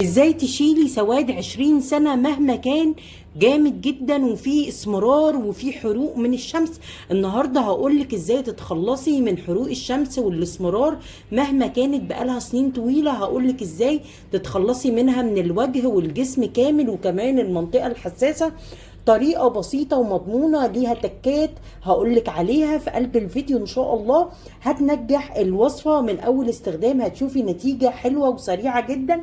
ازاي تشيلي سواد 20 سنة مهما كان جامد جدا وفي اسمرار وفي حروق من الشمس. النهاردة هقولك ازاي تتخلصي من حروق الشمس والاسمرار مهما كانت بقالها سنين طويلة. هقولك ازاي تتخلصي منها من الوجه والجسم كامل وكمان المنطقة الحساسة. طريقة بسيطة ومضمونة ليها تكات هقولك عليها في قلب الفيديو ان شاء الله. هتنجح الوصفة من اول استخدام، هتشوفي نتيجة حلوة وسريعة جدا.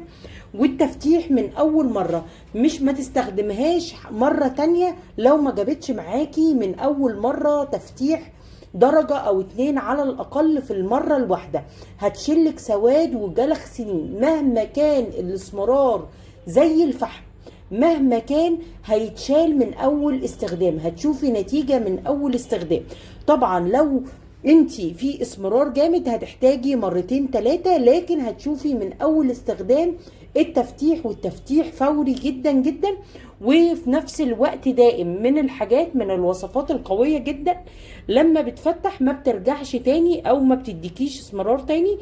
والتفتيح من اول مرة، مش ما تستخدمهاش مرة تانية لو ما جابتش معاكي من اول مرة تفتيح درجة او اتنين على الاقل في المرة الواحدة. هتشلك سواد وجلخ سنين مهما كان الاسمرار زي الفحم، مهما كان هيتشال من اول استخدام. هتشوفي نتيجة من اول استخدام. طبعا لو انتي في اسمرار جامد هتحتاجي مرتين تلاتة، لكن هتشوفي من اول استخدام التفتيح، والتفتيح فوري جدا جدا وفي نفس الوقت دائم. من الحاجات من الوصفات القوية جدا، لما بتفتح ما بترجعش تاني او ما بتديكيش اسمرار تاني.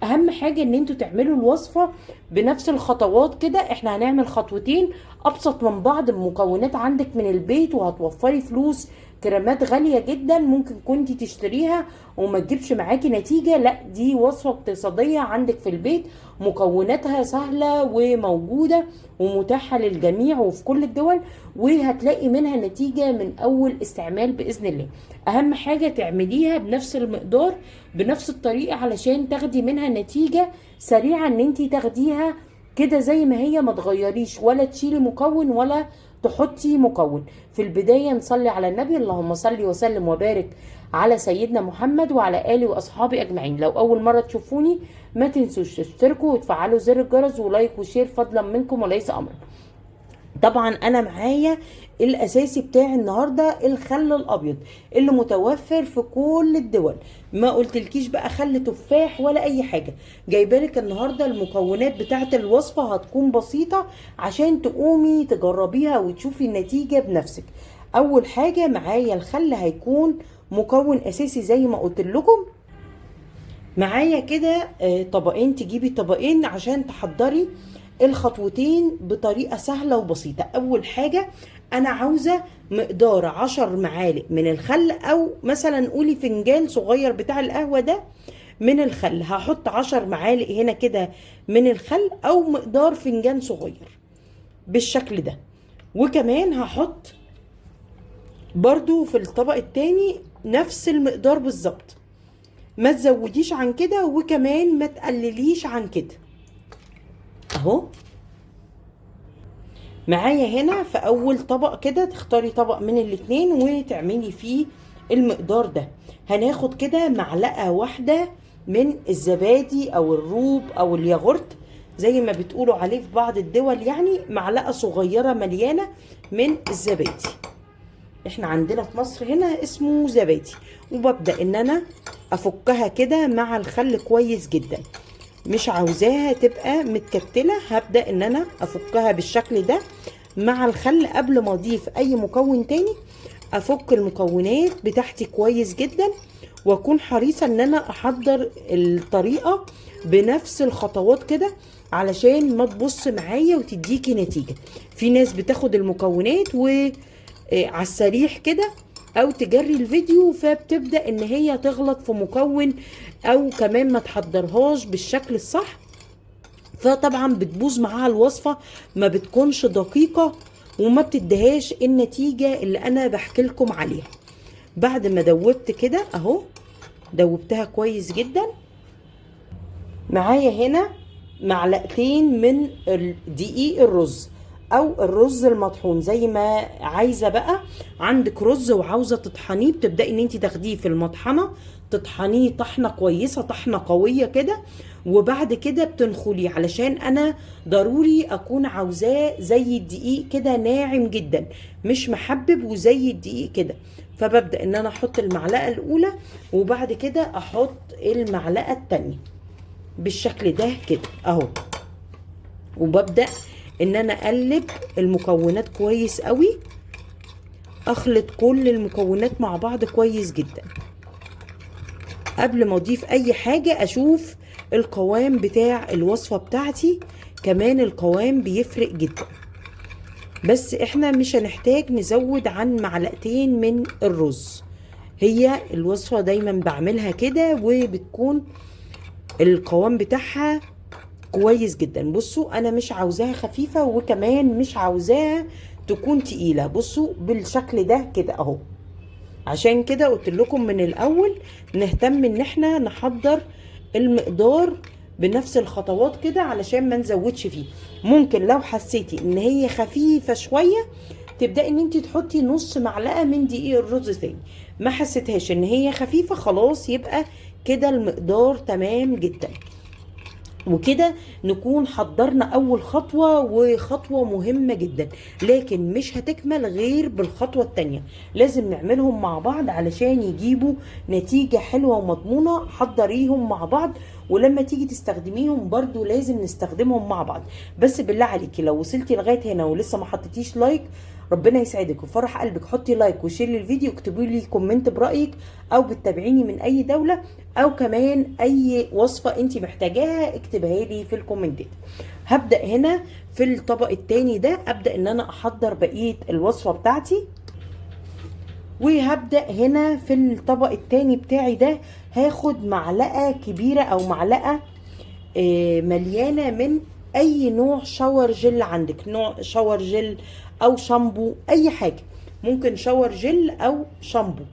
اهم حاجة ان انتوا تعملوا الوصفة بنفس الخطوات كده. احنا هنعمل خطوتين ابسط من بعض، المكونات عندك من البيت وهتوفري فلوس. كريمات غالية جدا ممكن كنتي تشتريها وما تجيبش معاكي نتيجة، لا دي وصفة اقتصادية عندك في البيت، مكوناتها سهلة وموجودة ومتاحة للجميع وفي كل الدول، وهتلاقي منها نتيجة من اول استعمال بإذن الله. اهم حاجة تعمليها بنفس المقدار بنفس الطريقة علشان تاخدي منها نتيجة سريعة، ان انتي تاخديها كده زي ما هي، ما تغيريش ولا تشيلي مكون ولا تحطي مكون. في البداية نصلي على النبي، اللهم صل وسلم وبارك على سيدنا محمد وعلى آله وأصحابه أجمعين. لو أول مرة تشوفوني ما تنسوش تشتركوا وتفعلوا زر الجرس ولايك وشير فضلا منكم وليس أمرا. طبعا انا معايا الاساسي بتاعي النهارده الخل الابيض اللي متوفر في كل الدول. ما قلتلكيش بقى خل تفاح ولا اي حاجه، جايبالك النهارده المكونات بتاعه الوصفه هتكون بسيطه عشان تقومي تجربيها وتشوفي النتيجه بنفسك. اول حاجه معايا الخل هيكون مكون اساسي زي ما قلت لكم. معايا كده طبقين، تجيبي طبقين عشان تحضري الخطوتين بطريقة سهلة وبسيطة. أول حاجة أنا عاوزة مقدار 10 معالق من الخل، أو مثلا قولي فنجان صغير بتاع القهوة ده من الخل. هحط 10 معالق هنا كده من الخل، أو مقدار فنجان صغير بالشكل ده. وكمان هحط برضو في الطبق التاني نفس المقدار بالظبط، ما تزوديش عن كده وكمان ما تقلليش عن كده. اهو معايا هنا في اول طبق كده، تختاري طبق من الاتنين وتعملي فيه المقدار ده. هناخد كده معلقة واحدة من الزبادي او الروب او الياغورت زي ما بتقولوا عليه في بعض الدول، يعني معلقة صغيرة مليانة من الزبادي. احنا عندنا في مصر هنا اسمه زبادي. وببدأ ان انا افكها كده مع الخل كويس جدا، مش عاوزاها تبقى متكتلة. هبدأ ان انا افكها بالشكل ده مع الخل قبل ما اضيف اي مكون تاني. افك المكونات بتاعتي كويس جدا واكون حريصة ان انا احضر الطريقة بنفس الخطوات كده علشان ما تبص معايا وتديكي نتيجة. في ناس بتاخد المكونات وعلى السريح كده او تجري الفيديو، فبتبدأ ان هي تغلط في مكون او كمان ما تحضرهاش بالشكل الصح، فطبعا بتبوظ معاها الوصفة، ما بتكونش دقيقة وما بتديهاش النتيجة اللي انا بحكي لكم عليها. بعد ما دوبت كده اهو، دوبتها كويس جدا. معايا هنا معلقتين من دقيق الرز او الرز المطحون زي ما عايزه. بقى عندك رز وعاوزه تطحنيه، بتبداي ان انت تاخديه في المطحنه تطحنيه طحنه كويسه، طحنه قويه كده، وبعد كده بتنخليه علشان انا ضروري اكون عاوزاه زي الدقيق كده ناعم جدا، مش محبب وزي الدقيق كده. فببدا ان انا احط المعلقه الاولى وبعد كده احط المعلقه التانيه بالشكل ده كده اهو. وببدأ ان انا اقلب المكونات كويس قوي، اخلط كل المكونات مع بعض كويس جدا. قبل ما اضيف اي حاجة اشوف القوام بتاع الوصفة بتاعتي كمان القوام بيفرق جدا. بس احنا مش هنحتاج نزود عن معلقتين من الرز. هي الوصفة دايما بعملها كده وبتكون القوام بتاعها كويس جدا. بصوا انا مش عاوزاها خفيفة وكمان مش عاوزاها تكون تقيلة. بصوا بالشكل ده كده اهو. عشان كده قلت لكم من الاول نهتم ان احنا نحضر المقدار بنفس الخطوات كده علشان ما نزودش فيه. ممكن لو حسيتي ان هي خفيفة شوية تبدأي ان انت تحطي نص معلقة من دقيق الرز تاني. ما حسيتهاش ان هي خفيفة خلاص يبقى كده المقدار تمام جدا. وكده نكون حضرنا اول خطوة، وخطوة مهمة جدا لكن مش هتكمل غير بالخطوة التانية. لازم نعملهم مع بعض علشان يجيبوا نتيجة حلوة ومضمونة. حضريهم مع بعض ولما تيجي تستخدميهم برضو لازم نستخدمهم مع بعض. بس بالله عليكي لو وصلتي لغاية هنا ولسه ما حطيتيش لايك، ربنا يسعدك وفرح قلبك، حطي لايك وشير للفيديو، اكتبوا لي كومنت برأيك او بتتابعيني من اي دولة، او كمان اي وصفة انت محتاجاها اكتبها لي في الكومنتات. هبدأ هنا في الطبق التاني ده ابدأ ان انا احضر بقية الوصفة بتاعتي. وهبدأ هنا في الطبق التاني بتاعي ده هاخد معلقة كبيرة او معلقة مليانة من اي نوع شاور جل عندك، نوع شاور جل او شامبو اي حاجة، ممكن شاور جل او شامبو.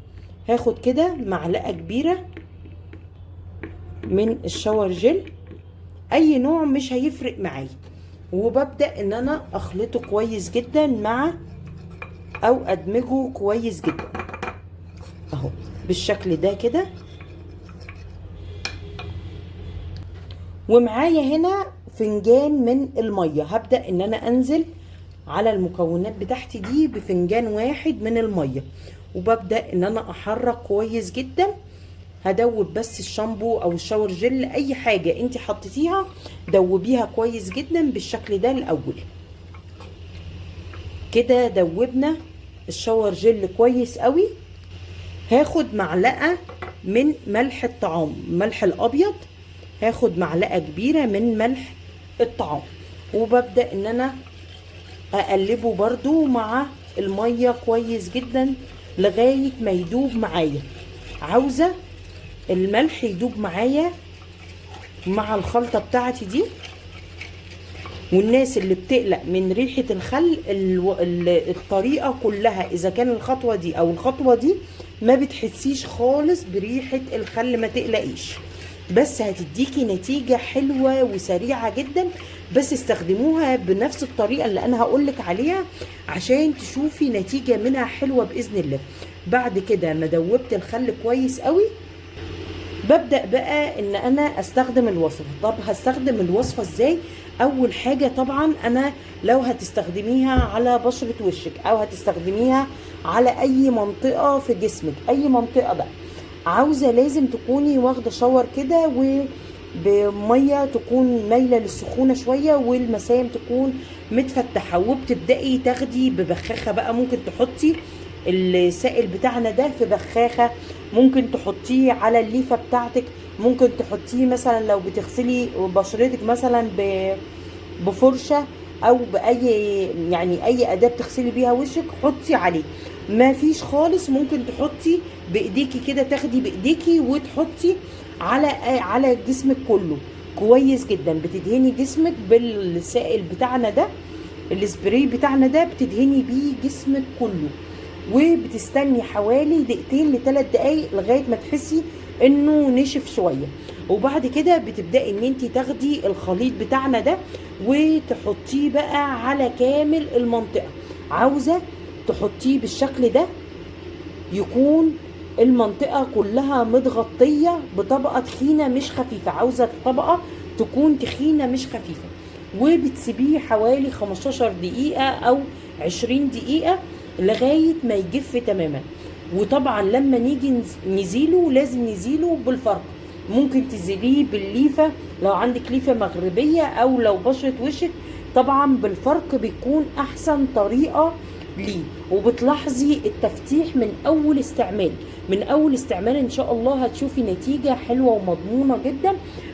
هاخد كده معلقة كبيرة من الشاور جل اي نوع مش هيفرق معايا، وببدأ ان انا اخلطه كويس جدا مع او ادمجه كويس جدا اهو بالشكل ده كده. ومعايا هنا فنجان من المية، هبدأ ان انا انزل على المكونات بتاعتي دي بفنجان واحد من المية، وببدأ ان انا احرك كويس جدا. هدوب بس الشامبو او الشاور جل اي حاجة انت حطيتيها دوبيها كويس جدا بالشكل ده الاول كده. دوبنا الشاور جل كويس قوي. هاخد معلقة من ملح الطعام، ملح الابيض، هاخد معلقة كبيرة من ملح الطعام، وببدأ ان انا اقلبه برضو مع المية كويس جدا لغاية ما يدوب معايا. عاوزة الملح يدوب معايا مع الخلطة بتاعتي دي. والناس اللي بتقلق من ريحة الخل، الطريقة كلها اذا كان الخطوة دي او الخطوة دي ما بتحسيش خالص بريحة الخل، ما تقلقيش، بس هتديكي نتيجة حلوة وسريعة جدا. بس استخدموها بنفس الطريقة اللي انا هقولك عليها عشان تشوفي نتيجة منها حلوة بإذن الله. بعد كده ما دوبت الخل كويس قوي ببدأ بقى ان انا استخدم الوصفة. طب هستخدم الوصفة ازاي؟ اول حاجة طبعا انا لو هتستخدميها على بشرة وشك او هتستخدميها على اي منطقة في جسمك، اي منطقة بقى، عاوزة لازم تكوني واخدة شاور كده وبمية تكون مايلة للسخونة شوية والمسام تكون متفتحة، وبتبدأي تاخدي ببخاخة بقى. ممكن تحطي السائل بتاعنا ده في بخاخة، ممكن تحطيه على الليفة بتاعتك، ممكن تحطيه مثلا لو بتغسلي بشرتك مثلا بفرشة او باي يعني اي اداة بتغسلي بيها وشك حطي عليه. ما فيش خالص ممكن تحطي بايديكي كده، تاخدي بايديكي وتحطي على جسمك كله كويس جدا. بتدهني جسمك بالسائل بتاعنا ده، السبراي بتاعنا ده بتدهني بيه جسمك كله، وبتستني حوالي دقيقتين ل3 دقايق لغايه ما تحسي انه نشف شويه. وبعد كده بتبداي ان انت تاخدي الخليط بتاعنا ده وتحطيه بقى على كامل المنطقه. عاوزه تحطيه بالشكل ده يكون المنطقه كلها متغطيه بطبقه تخينه مش خفيفه، عاوزه الطبقه تكون تخينه مش خفيفه. وبتسيبيه حوالي 15 دقيقه او 20 دقيقه لغايه ما يجف تماما. وطبعا لما نيجي نزيله لازم نزيله بالفرق، ممكن تزيليه بالليفه لو عندك ليفه مغربيه، او لو بشره وشك طبعا بالفرق بيكون احسن طريقه ليه. وبتلاحظي التفتيح من اول استعمال، من اول استعمال ان شاء الله هتشوفي نتيجه حلوه ومضمونه جدا.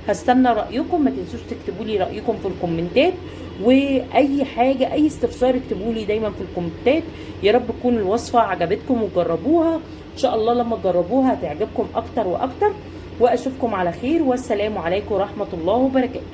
هستنى رايكم، ما تنسوش تكتبوا لي رايكم في الكومنتات، واي حاجه اي استفسار اكتبوا لي دايما في الكومنتات. يا رب تكون الوصفه عجبتكم وجربوها، ان شاء الله لما تجربوها هتعجبكم اكتر واكتر. واشوفكم على خير، والسلام عليكم ورحمه الله وبركاته.